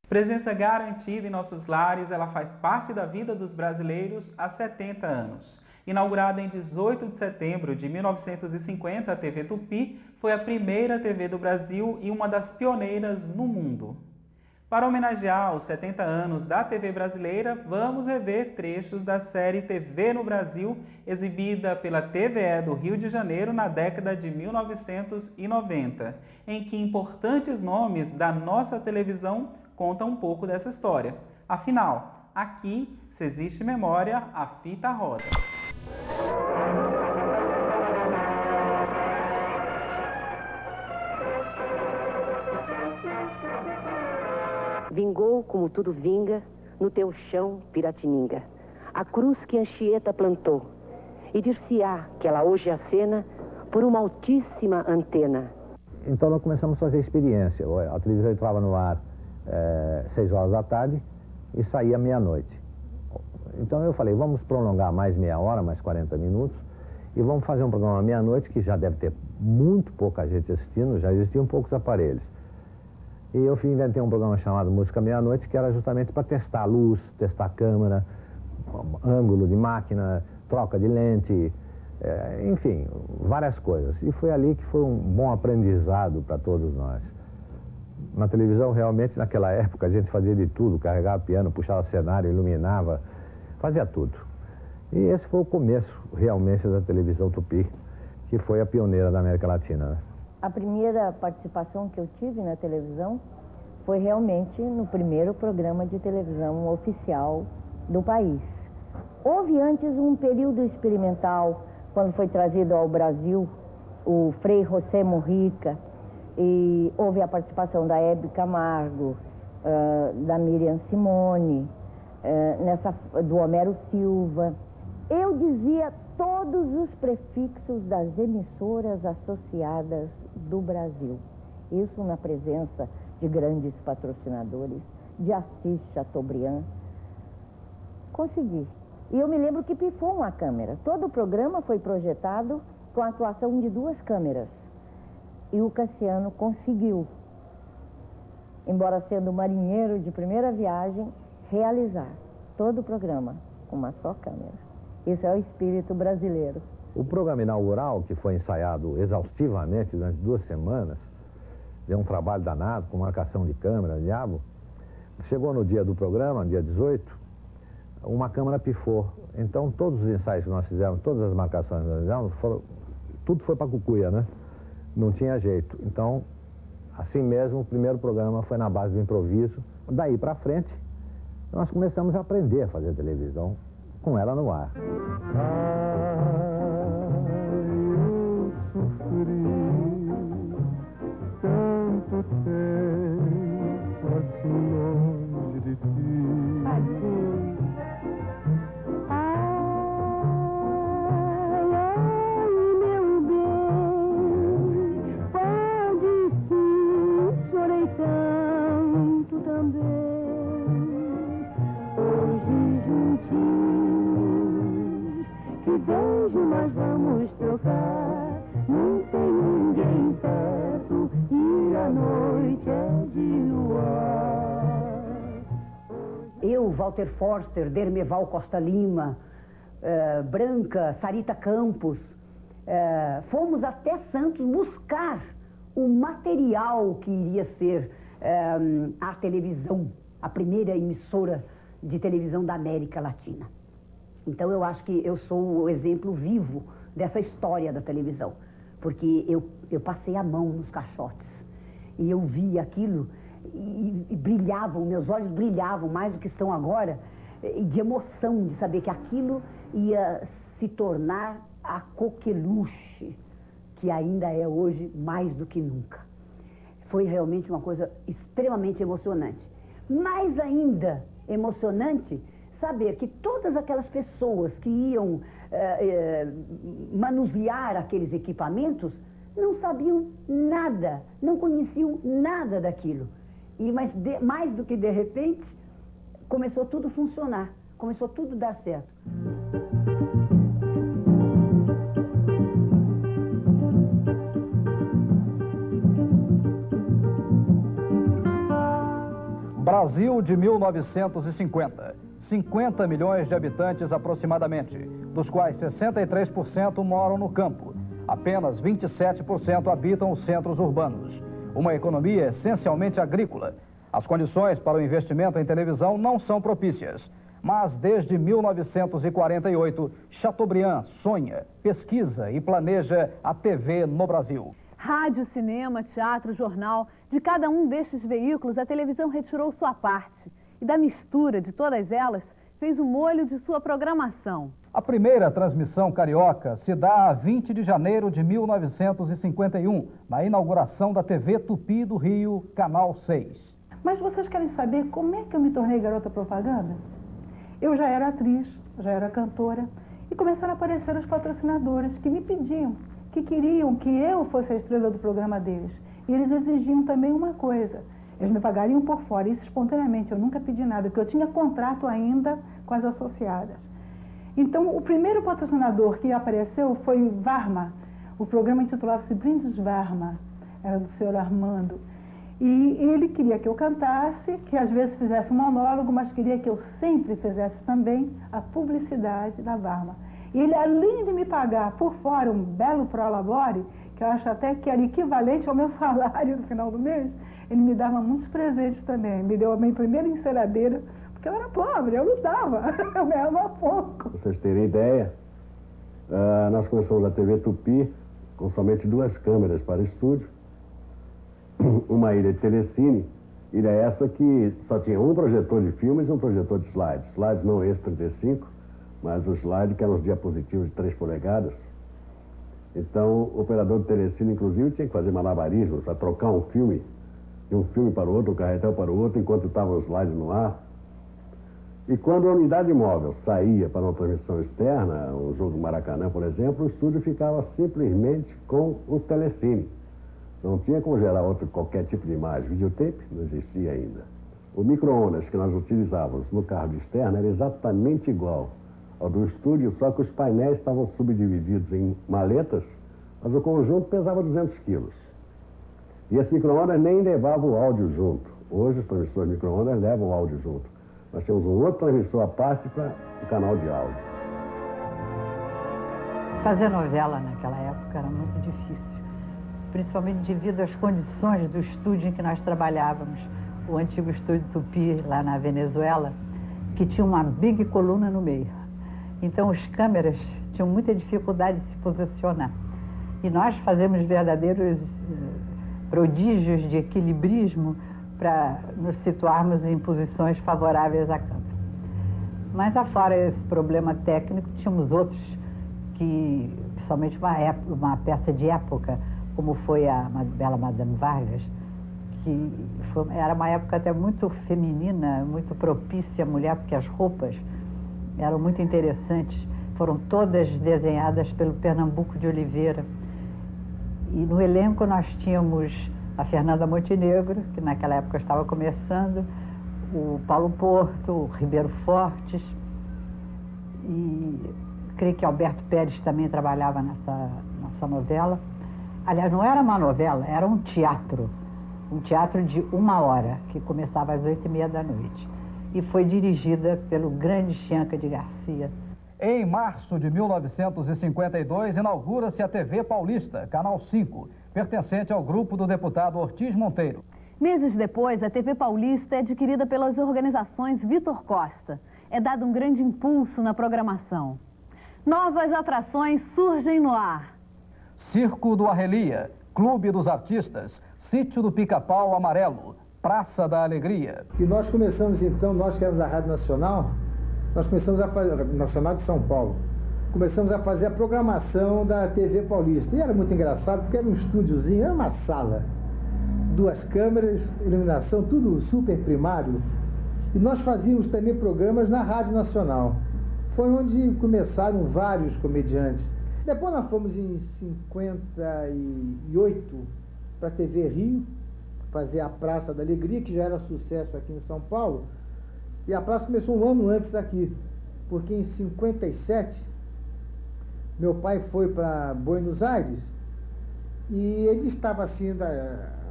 Presença garantida em nossos lares, ela faz parte da vida dos brasileiros há 70 anos. Inaugurada em 18 de setembro de 1950, a TV Tupi foi a primeira TV do Brasil e uma das pioneiras no mundo. Para homenagear os 70 anos da TV brasileira, vamos rever trechos da série TV no Brasil, exibida pela TVE do Rio de Janeiro na década de 1990, em que importantes nomes da nossa televisão contam um pouco dessa história. Afinal, aqui, se existe memória, a fita roda. Vingou como tudo vinga no teu chão, Piratininga, a cruz que Anchieta plantou, e dir-se-á que ela hoje acena por uma altíssima antena. Então nós começamos a fazer experiência. A televisão entrava no ar 6 horas da tarde e saía meia-noite. Então eu falei, vamos prolongar mais meia hora, mais 40 minutos, e vamos fazer um programa meia-noite, que já deve ter muito pouca gente assistindo, já existiam poucos aparelhos. E eu inventei um programa chamado Música Meia-Noite, que era justamente para testar a luz, testar a câmera, ângulo de máquina, troca de lente, enfim, várias coisas. E foi ali que foi um bom aprendizado para todos nós. Na televisão, realmente, naquela época, a gente fazia de tudo, carregava piano, puxava cenário, iluminava, fazia tudo. E esse foi o começo, realmente, da televisão Tupi, que foi a pioneira da América Latina, né? A primeira participação que eu tive na televisão foi realmente no primeiro programa de televisão oficial do país. Houve antes um período experimental, quando foi trazido ao Brasil o Frei José Mujica, e houve a participação da Hebe Camargo, da Miriam Simone, do Homero Silva. Eu dizia todos os prefixos das emissoras associadas do Brasil. Isso na presença de grandes patrocinadores, de Assis Chateaubriand. Consegui. E eu me lembro que pifou uma câmera. Todo o programa foi projetado com a atuação de 2 câmeras. E o Cassiano conseguiu, embora sendo marinheiro de primeira viagem, realizar todo o programa com uma só câmera. Isso é o espírito brasileiro. O programa inaugural, que foi ensaiado exaustivamente durante 2 semanas, deu um trabalho danado, com marcação de câmera, diabo. Chegou no dia do programa, dia 18, uma câmera pifou. Então todos os ensaios que nós fizemos, todas as marcações que nós fizemos, tudo foi para cucuia, né? Não tinha jeito. Então, assim mesmo, o primeiro programa foi na base do improviso. Daí para frente, nós começamos a aprender a fazer televisão com ela no ar. Eu sofri tanto tempo assim longe de ti. Mas vamos trocar, não tem ninguém perto e a noite é de luar. Eu, Walter Forster, Dermeval Costa Lima, Branca, Sarita Campos, fomos até Santos buscar o material que iria ser a televisão, a primeira emissora de televisão da América Latina. Então eu acho que eu sou o exemplo vivo dessa história da televisão, porque eu passei a mão nos caixotes e eu vi aquilo e brilhavam, meus olhos brilhavam mais do que estão agora, de emoção de saber que aquilo ia se tornar a coqueluche, que ainda é hoje mais do que nunca. Foi realmente uma coisa extremamente emocionante. Mais ainda emocionante saber que todas aquelas pessoas que iam manusear aqueles equipamentos não sabiam nada, não conheciam nada daquilo. Mas mais do que de repente, começou tudo a funcionar, começou tudo a dar certo. Brasil de 1950. 50 milhões de habitantes aproximadamente, dos quais 63% moram no campo. Apenas 27% habitam os centros urbanos. Uma economia essencialmente agrícola. As condições para o investimento em televisão não são propícias. Mas desde 1948, Chateaubriand sonha, pesquisa e planeja a TV no Brasil. Rádio, cinema, teatro, jornal, de cada um destes veículos a televisão retirou sua parte. E da mistura de todas elas, fez o molho de sua programação. A primeira transmissão carioca se dá a 20 de janeiro de 1951, na inauguração da TV Tupi do Rio, Canal 6. Mas vocês querem saber como é que eu me tornei garota propaganda? Eu já era atriz, já era cantora, e começaram a aparecer os patrocinadores que me pediam, que queriam que eu fosse a estrela do programa deles. E eles exigiam também uma coisa, eles me pagariam por fora, isso espontaneamente, eu nunca pedi nada, porque eu tinha contrato ainda com as associadas. Então, o primeiro patrocinador que apareceu foi o Varma, o programa intitulava-se Brindes Varma, era do senhor Armando. E ele queria que eu cantasse, que às vezes fizesse um monólogo, mas queria que eu sempre fizesse também a publicidade da Varma. E ele, além de me pagar por fora um belo prolabore, que eu acho até que era equivalente ao meu salário no final do mês, ele me dava muitos presentes também. Me deu a minha primeira enceradeira, porque eu era pobre, eu não dava, eu ganhava pouco. Pra vocês terem ideia, nós começamos a TV Tupi com somente 2 câmeras para estúdio, uma ilha de telecine, ilha essa que só tinha um projetor de filmes e um projetor de slides. Slides não esse 35, mas o slide que eram os diapositivos de 3 polegadas. Então, o operador de telecine, inclusive, tinha que fazer malabarismo para trocar um filme de um filme para o outro, um carretel para o outro, enquanto estavam os slides no ar. E quando a unidade móvel saía para uma transmissão externa, um jogo do Maracanã, por exemplo, o estúdio ficava simplesmente com o telecine. Não tinha como gerar qualquer tipo de imagem. Videotape não existia ainda. O micro-ondas que nós utilizávamos no carro de externa era exatamente igual ao do estúdio, só que os painéis estavam subdivididos em maletas, mas o conjunto pesava 200 quilos. E esse micro-ondas nem levava o áudio junto. Hoje os transmissores micro-ondas levam o áudio junto. Nós temos um outro transmissor à parte para o canal de áudio. Fazer novela naquela época era muito difícil, principalmente devido às condições do estúdio em que nós trabalhávamos. O antigo estúdio Tupi, lá na Venezuela, que tinha uma big coluna no meio. Então, os câmeras tinham muita dificuldade de se posicionar. E nós fazemos verdadeiros prodígios de equilibrismo para nos situarmos em posições favoráveis à câmera. Mas, afora esse problema técnico, tínhamos outros que, principalmente uma peça de época, como foi a Bela Madame Vargas, que era uma época até muito feminina, muito propícia à mulher, porque as roupas eram muito interessantes, foram todas desenhadas pelo Pernambuco de Oliveira. E no elenco nós tínhamos a Fernanda Montenegro, que naquela época estava começando, o Paulo Porto, o Ribeiro Fortes, e creio que Alberto Pérez também trabalhava nessa novela. Aliás, não era uma novela, era um teatro de 1 hora, que começava às 8h30 da noite. E foi dirigida pelo grande Chianca de Garcia. Em março de 1952, inaugura-se a TV Paulista, Canal 5, pertencente ao grupo do deputado Ortiz Monteiro. Meses depois, a TV Paulista é adquirida pelas organizações Vitor Costa. É dado um grande impulso na programação. Novas atrações surgem no ar. Circo do Arrelia, Clube dos Artistas, Sítio do Pica-Pau Amarelo, Praça da Alegria. E nós começamos então, nós que éramos da Rádio Nacional, nós começamos a fazer, Nacional de São Paulo, começamos a fazer a programação da TV Paulista. E era muito engraçado, porque era um estúdiozinho, era uma sala, 2 câmeras, iluminação, tudo super primário. E nós fazíamos também programas na Rádio Nacional. Foi onde começaram vários comediantes. Depois nós fomos em 58 para a TV Rio, fazer a Praça da Alegria, que já era sucesso aqui em São Paulo. E a praça começou um ano antes aqui, porque em 57, meu pai foi para Buenos Aires e ele estava assim,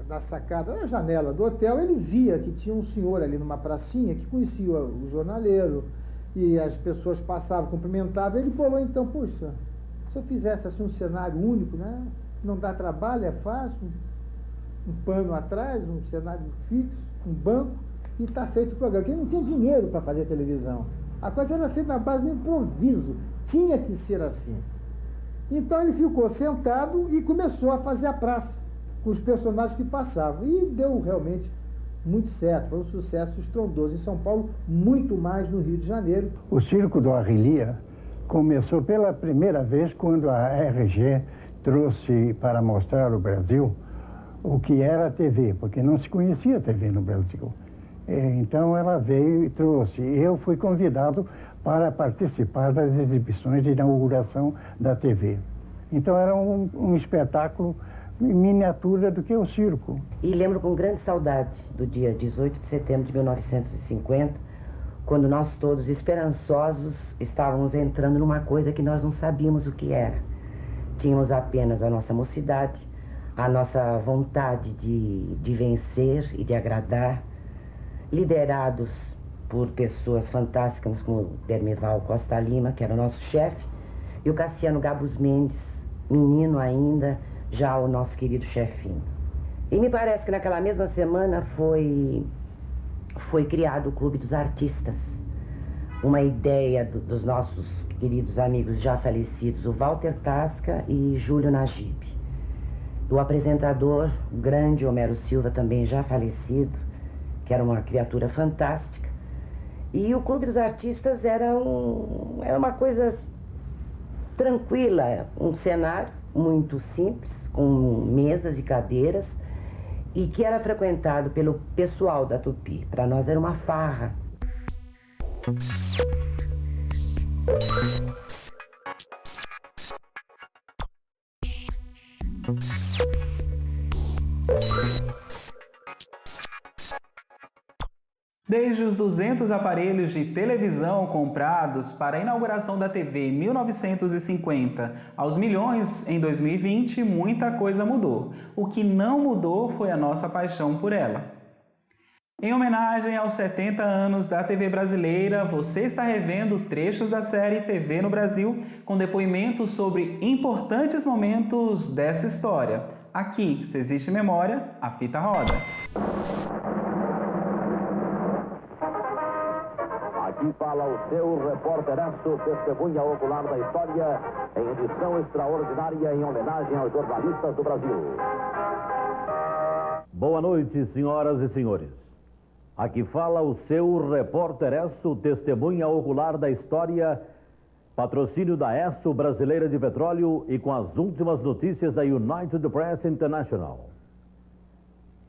na sacada, na janela do hotel, ele via que tinha um senhor ali numa pracinha que conhecia o jornaleiro, e as pessoas passavam, cumprimentavam. Ele falou, então, puxa, se eu fizesse assim um cenário único, né? Não dá trabalho, é fácil, um pano atrás, um cenário fixo, um banco, e está feito o programa. Porque ele não tinha dinheiro para fazer televisão. A coisa era feita na base do improviso, tinha que ser assim. Então ele ficou sentado e começou a fazer a praça com os personagens que passavam. E deu realmente muito certo, foi um sucesso estrondoso em São Paulo, muito mais no Rio de Janeiro. O Circo do Arrelia começou pela primeira vez quando a RG trouxe para mostrar ao Brasil o que era a TV, porque não se conhecia a TV no Brasil. Então ela veio e trouxe. Eu fui convidado para participar das exibições de inauguração da TV. Então era um espetáculo em miniatura do que o circo. E lembro com grande saudade do dia 18 de setembro de 1950, quando nós todos esperançosos estávamos entrando numa coisa que nós não sabíamos o que era. Tínhamos apenas a nossa mocidade, a nossa vontade de vencer e de agradar, liderados por pessoas fantásticas como o Dermeval Costa Lima, que era o nosso chefe, e o Cassiano Gabus Mendes, menino ainda, já o nosso querido chefinho. E me parece que naquela mesma semana foi criado o Clube dos Artistas, uma ideia dos nossos queridos amigos já falecidos, o Walter Tasca e Júlio Najib. O apresentador, o grande Homero Silva, também já falecido, que era uma criatura fantástica. E o Clube dos Artistas era uma coisa tranquila, um cenário muito simples, com mesas e cadeiras, e que era frequentado pelo pessoal da Tupi. Para nós era uma farra. Desde os 200 aparelhos de televisão comprados para a inauguração da TV em 1950 aos milhões em 2020, muita coisa mudou. O que não mudou foi a nossa paixão por ela. Em homenagem aos 70 anos da TV brasileira, você está revendo trechos da série TV no Brasil com depoimentos sobre importantes momentos dessa história. Aqui, se existe memória, a fita roda. Aqui fala o seu repórteraço, testemunha ocular da história, em edição extraordinária em homenagem aos jornalistas do Brasil. Boa noite, senhoras e senhores. Aqui fala o seu repórteraço, testemunha ocular da história, patrocínio da ESSO Brasileira de Petróleo e com as últimas notícias da United Press International.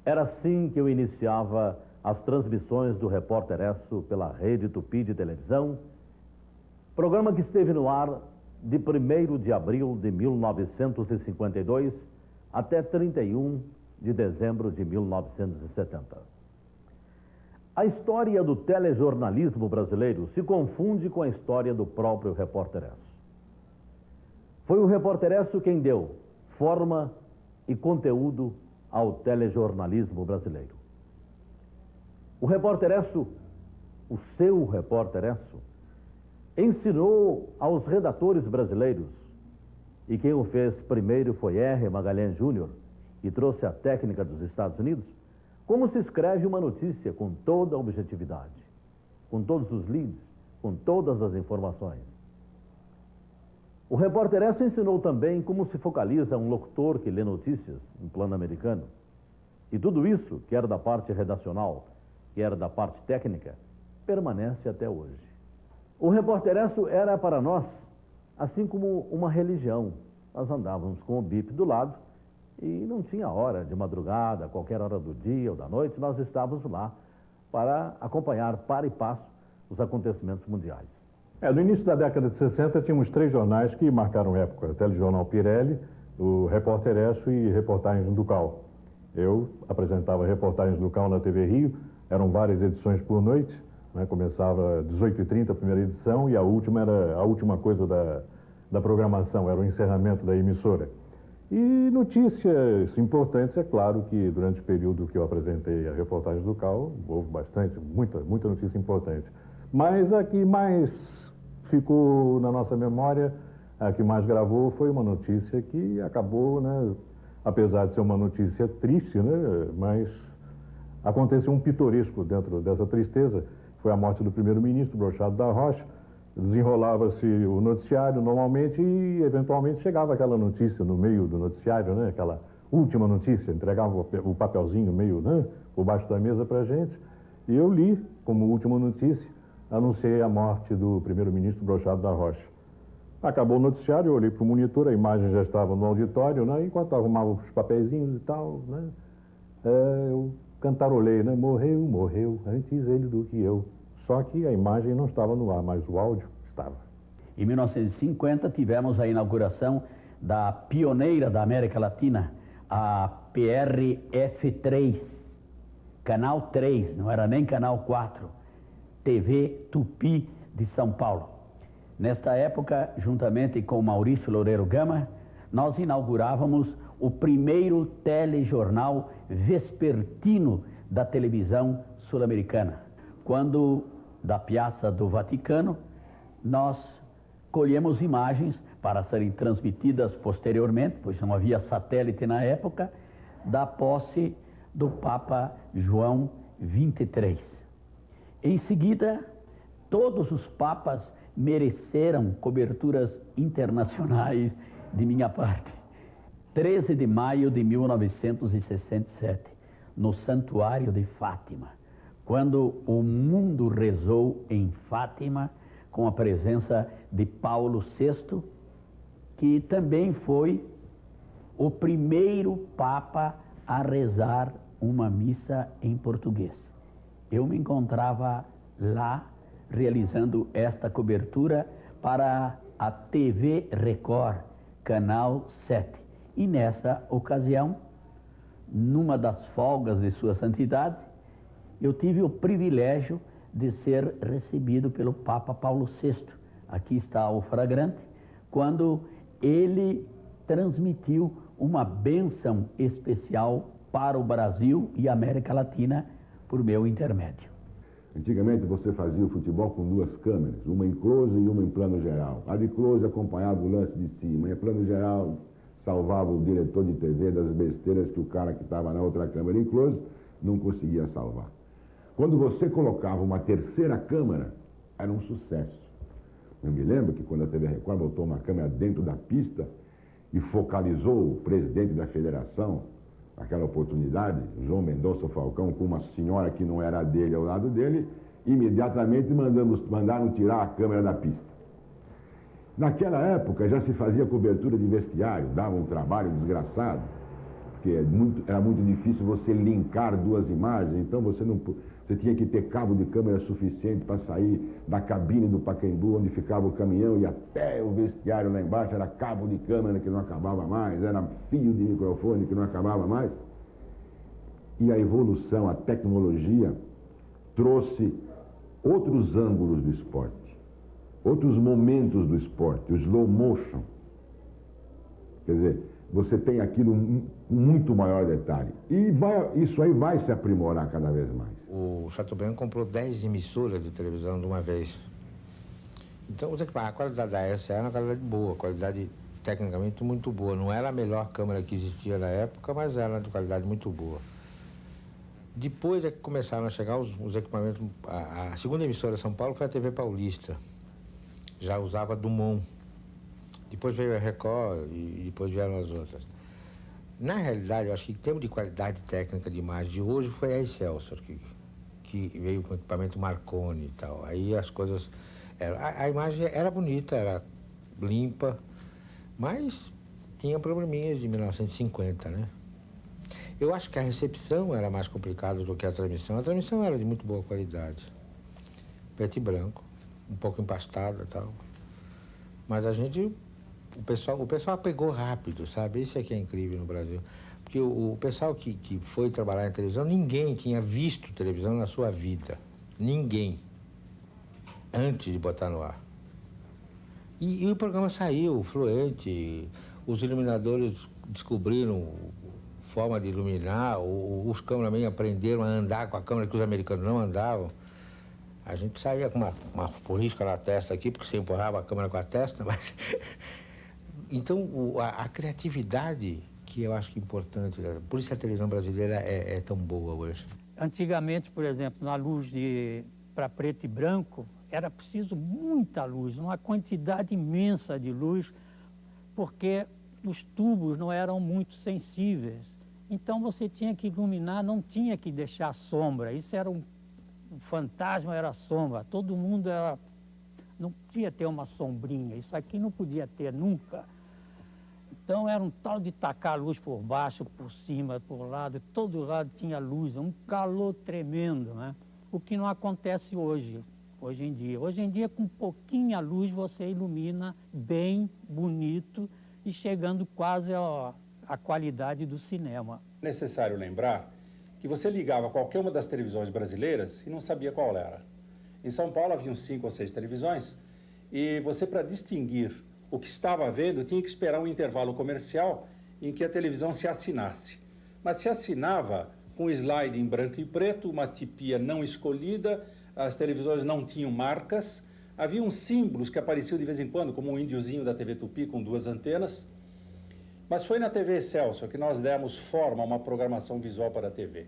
Era assim que eu iniciava as transmissões do Repórter Esso pela Rede Tupi de televisão, programa que esteve no ar de 1º de abril de 1952 até 31 de dezembro de 1970. A história do telejornalismo brasileiro se confunde com a história do próprio Repórter Esso. Foi o Repórter Esso quem deu forma e conteúdo ao telejornalismo brasileiro. O Repórter Esso, o seu Repórter Esso, ensinou aos redatores brasileiros, e quem o fez primeiro foi R. Magalhães Júnior, e trouxe a técnica dos Estados Unidos, como se escreve uma notícia com toda a objetividade, com todos os leads, com todas as informações. O Repórter Esso ensinou também como se focaliza um locutor que lê notícias em plano americano. E tudo isso, quer da parte redacional, quer da parte técnica, permanece até hoje. O Repórter Esso era para nós, assim como uma religião. Nós andávamos com o bip do lado e não tinha hora de madrugada, a qualquer hora do dia ou da noite, nós estávamos lá para acompanhar para e passo os acontecimentos mundiais. No início da década de 60, tínhamos 3 jornais que marcaram época: o Telejornal Pirelli, o Repórter Esso e Reportagens do Cal. Eu apresentava Reportagens do Cal na TV Rio, eram várias edições por noite, né? Começava às 18h30 a primeira edição e a última era a última coisa da programação, era o encerramento da emissora. E notícias importantes, é claro que durante o período que eu apresentei a reportagem do CAL, houve muita notícia importante. Mas a que mais ficou na nossa memória, a que mais gravou, foi uma notícia que acabou, né, apesar de ser uma notícia triste, né, mas aconteceu um pitoresco dentro dessa tristeza. Foi a morte do primeiro-ministro, Brochado da Rocha. Desenrolava-se o noticiário normalmente e, eventualmente, chegava aquela notícia no meio do noticiário, né? Aquela última notícia, entregava o papelzinho meio, né, por baixo da mesa para a gente. E eu li, como última notícia, anunciei a morte do primeiro-ministro Brochado da Rocha. Acabou o noticiário, eu olhei para o monitor, a imagem já estava no auditório, né? Enquanto arrumava os papeizinhos e tal, né? Eu cantarolei, né? Morreu, antes ele do que eu. Só que a imagem não estava no ar, mas o áudio estava. Em 1950, tivemos a inauguração da pioneira da América Latina, a PRF3, Canal 3, não era nem Canal 4, TV Tupi de São Paulo. Nesta época, juntamente com Maurício Loureiro Gama, nós inaugurávamos o primeiro telejornal vespertino da televisão sul-americana. Quando, da Piazza do Vaticano, nós colhemos imagens para serem transmitidas posteriormente, pois não havia satélite na época, da posse do Papa João XXIII. Em seguida, todos os papas mereceram coberturas internacionais de minha parte. 13 de maio de 1967, no Santuário de Fátima, quando o mundo rezou em Fátima com a presença de Paulo VI, que também foi o primeiro Papa a rezar uma missa em português. Eu me encontrava lá realizando esta cobertura para a TV Record, Canal 7. E nessa ocasião, numa das folgas de Sua Santidade, eu tive o privilégio de ser recebido pelo Papa Paulo VI. Aqui está o flagrante, quando ele transmitiu uma bênção especial para o Brasil e América Latina por meu intermédio. Antigamente você fazia o futebol com duas câmeras, uma em close e uma em plano geral. A de close acompanhava o lance de cima, e em plano geral salvava o diretor de TV das besteiras que o cara que estava na outra câmera em close não conseguia salvar. Quando você colocava uma terceira câmera, era um sucesso. Eu me lembro que quando a TV Record botou uma câmera dentro da pista e focalizou o presidente da federação, naquela oportunidade, João Mendonça Falcão, com uma senhora que não era dele ao lado dele, imediatamente mandaram tirar a câmera da pista. Naquela época já se fazia cobertura de vestiário, dava um trabalho desgraçado, porque era muito difícil você linkar duas imagens, então você tinha que ter cabo de câmera suficiente para sair da cabine do Pacaembu, onde ficava o caminhão, e até o vestiário lá embaixo era cabo de câmera que não acabava mais, era fio de microfone que não acabava mais. E a evolução, a tecnologia, trouxe outros ângulos do esporte, outros momentos do esporte, o slow motion. Quer dizer, você tem aquilo com muito maior detalhe. E isso aí vai se aprimorar cada vez mais. O Chateaubriand comprou 10 emissoras de televisão de uma vez. Então, a qualidade da RCA era uma qualidade boa, qualidade tecnicamente muito boa. Não era a melhor câmera que existia na época, mas era de qualidade muito boa. Depois é que começaram a chegar os equipamentos. A segunda emissora de São Paulo foi a TV Paulista. Já usava Dumont. Depois veio a Record e depois vieram as outras. Na realidade, eu acho que em termos de qualidade técnica de imagem de hoje foi a Excelsior, que veio com equipamento Marconi e tal. Aí as coisas... A imagem era bonita, era limpa, mas tinha probleminhas de 1950, né? Eu acho que a recepção era mais complicada do que a transmissão. A transmissão era de muito boa qualidade. Preto e branco, um pouco empastada e tal. Mas a gente... O pessoal pegou rápido, sabe? Isso é que é incrível no Brasil. Porque o pessoal que foi trabalhar em televisão, ninguém tinha visto televisão na sua vida. Ninguém. Antes de botar no ar. E o programa saiu, fluente. os iluminadores descobriram forma de iluminar, os cameramen aprenderam a andar com a câmera que os americanos não andavam. A gente saía com uma porrisca na testa aqui, porque você empurrava a câmera com a testa, mas... Então, a criatividade, que eu acho que é importante, por isso a televisão brasileira é tão boa hoje. Antigamente, por exemplo, na luz para preto e branco, era preciso muita luz, uma quantidade imensa de luz, porque os tubos não eram muito sensíveis. Então você tinha que iluminar, não tinha que deixar sombra. Isso era o fantasma, era sombra. Todo mundo não podia ter uma sombrinha. Isso aqui não podia ter nunca. Então era um tal de tacar luz por baixo, por cima, por lado, todo lado tinha luz, um calor tremendo, né? O que não acontece hoje em dia. Hoje em dia, com pouquinha luz, você ilumina bem, bonito e chegando quase à qualidade do cinema. É necessário lembrar que você ligava qualquer uma das televisões brasileiras e não sabia qual era. Em São Paulo haviam 5 ou 6 televisões e você, para distinguir o que estava vendo, tinha que esperar um intervalo comercial em que a televisão se assinasse. Mas se assinava com um slide em branco e preto, uma tipia não escolhida, as televisões não tinham marcas, haviam símbolos que apareciam de vez em quando, como um índiozinho da TV Tupi com 2 antenas. Mas foi na TV Excelsior que nós demos forma a uma programação visual para a TV.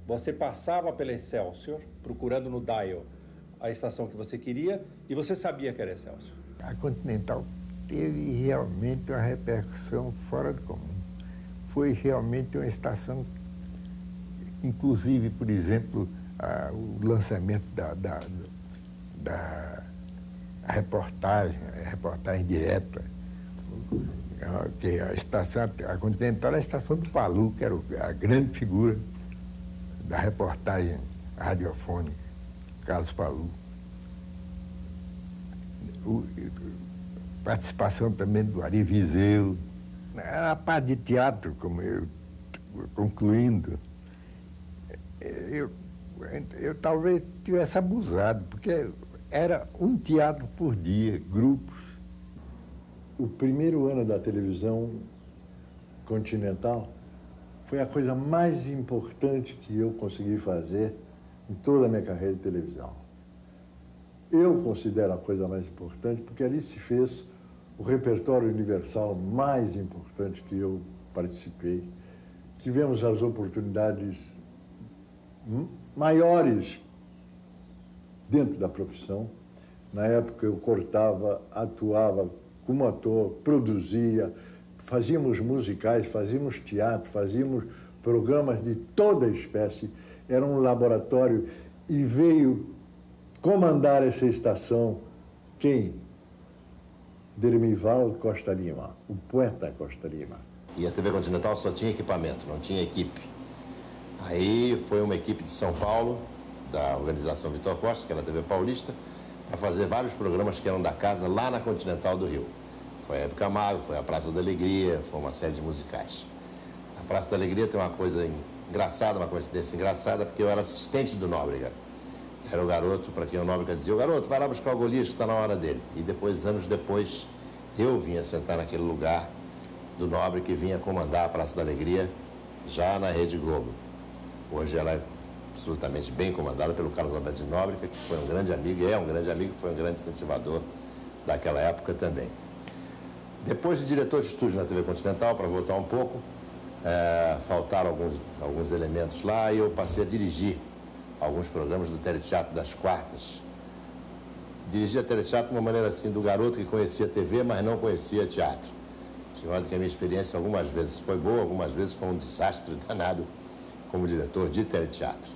Você passava pela Excelsior, procurando no dial a estação que você queria, e você sabia que era Excelsior. A Continental teve realmente uma repercussão fora do comum. Foi realmente uma estação, inclusive, por exemplo, o lançamento da reportagem direta, que a estação, a Continental era a estação do Palu, que era a grande figura da reportagem radiofônica, Carlos Palu. Participação também do Ari Viseu. A parte de teatro, como eu, concluindo, eu talvez tivesse abusado, porque era um teatro por dia, grupos. O primeiro ano da televisão continental foi a coisa mais importante que eu consegui fazer em toda a minha carreira de televisão. Eu considero a coisa mais importante porque ali se fez o repertório universal mais importante que eu participei. Tivemos as oportunidades maiores dentro da profissão. Na época eu cortava, atuava como ator, produzia, fazíamos musicais, fazíamos teatro, fazíamos programas de toda espécie. Era um laboratório e veio comandar essa estação quem? Dermival Costa Lima, o poeta Costa Lima. E a TV Continental só tinha equipamento, não tinha equipe. Aí foi uma equipe de São Paulo, da organização Vitor Costa, que era a TV Paulista, para fazer vários programas que eram da casa lá na Continental do Rio. Foi a Hebe Camargo, foi a Praça da Alegria, foi uma série de musicais. A Praça da Alegria tem uma coisa engraçada, uma coincidência engraçada, porque eu era assistente do Nóbrega. Era o garoto, para quem o Nóbrega dizia, o garoto, vai lá buscar o Golias, que está na hora dele. E depois, anos depois, eu vinha sentar naquele lugar do Nóbrega que vinha comandar a Praça da Alegria, já na Rede Globo. Hoje ela é absolutamente bem comandada pelo Carlos Alberto de Nóbrega, que foi um grande amigo, e é um grande amigo, foi um grande incentivador daquela época também. Depois de diretor de estúdio na TV Continental, para voltar um pouco, faltaram alguns elementos lá e eu passei a dirigir alguns programas do Teleteatro das quartas. Dirigi a Teleteatro de uma maneira assim, do garoto que conhecia TV, mas não conhecia teatro. De modo que a minha experiência algumas vezes foi boa, algumas vezes foi um desastre danado como diretor de Teleteatro.